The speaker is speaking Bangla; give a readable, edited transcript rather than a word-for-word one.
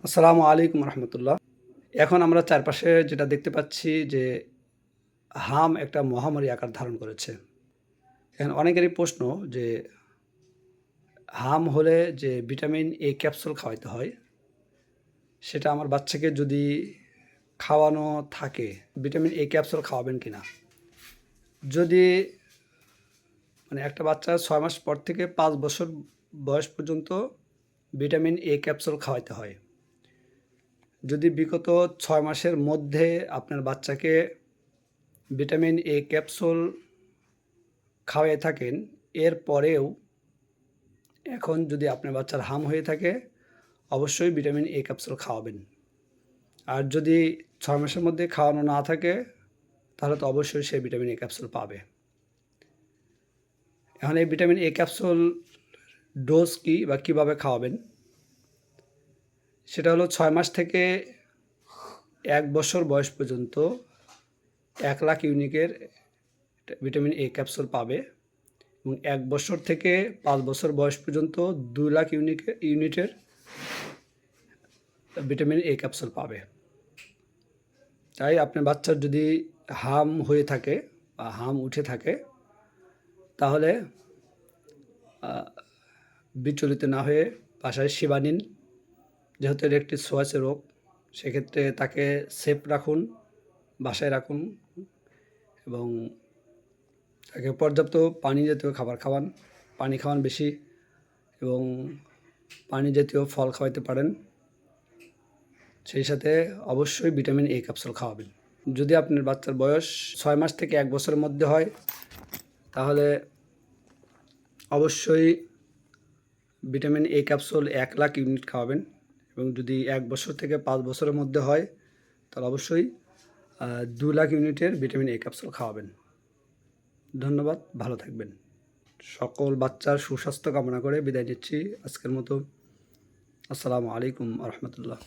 আসসালামু আলাইকুম রহমতুল্লাহ। এখন আমরা চারপাশে যেটা দেখতে পাচ্ছি যে হাম একটা মহামারী আকার ধারণ করেছে। এখন অনেকেরই প্রশ্ন যে হাম হলে যে ভিটামিন এ ক্যাপসুল খাওয়াইতে হয়, সেটা আমার বাচ্চাকে যদি খাওয়ানো থাকে, ভিটামিন এ ক্যাপসুল খাওয়াবেন কিনা? যদি একটা বাচ্চা ৬ মাস পর থেকে ৫ বছর বয়স পর্যন্ত ভিটামিন এ ক্যাপসুল খাওয়াইতে হয়। যদি বিগত ৬ মাসের মধ্যে আপনার বাচ্চাকে ভিটামিন এ ক্যাপসুল খাওয়ায়ে থাকেন, এর পরেও এখন যদি আপনার বাচ্চার হাম হয়ে থাকে, অবশ্যই ভিটামিন এ ক্যাপসুল খাওয়াবেন। আর যদি ৬ মাসের মধ্যে খাওয়ানো না থাকে, তাহলে তো অবশ্যই সে ভিটামিন এ ক্যাপসুল পাবে। এখন এই ভিটামিন এ ক্যাপসুল ডোজ কী বা কীভাবে খাওয়াবেন? সেটা হলো ৬ মাস থেকে ১ বছর বয়স পর্যন্ত ১,০০,০০০ ইউনিটের ভিটামিন এ ক্যাপসুল পাবে এবং ১ বছর থেকে ৫ বছর বয়স পর্যন্ত ২,০০,০০০ ইউনিটের ভিটামিন এ ক্যাপসুল পাবে। তাই আপনার বাচ্চার যদি হাম হয়ে থাকে বা হাম উঠে থাকে, তাহলে বিচলিত না হয়ে বাসায় সেবা নিন। যেহেতু এটা একটি ছোঁয়াচে রোগ, সেক্ষেত্রে তাকে সেফ রাখুন, বাসায় রাখুন এবং তাকে পর্যাপ্ত পানি জাতীয় খাবার খাওয়ান, পানি খাওয়ান বেশি এবং পানি জাতীয় ফল খাওয়াইতে পারেন। সেই সাথে অবশ্যই ভিটামিন এ ক্যাপসুল খাওয়াবেন। যদি আপনার বাচ্চার বয়স ৬ মাস থেকে ১ বছরের মধ্যে হয়, তাহলে অবশ্যই ভিটামিন এ ক্যাপসুল ১,০০,০০০ ইউনিট খাওয়াবেন এবং যদি ১ বছর থেকে ৫ বছরের মধ্যে হয়, তাহলে অবশ্যই ২,০০,০০০ ইউনিটের ভিটামিন এ ক্যাপসুল খাওয়াবেন। ধন্যবাদ, ভালো থাকবেন। সকল বাচ্চার সুস্বাস্থ্য কামনা করে বিদায় নিচ্ছি আজকের মতো। আসসালামু আলাইকুম রহমতুল্লাহ।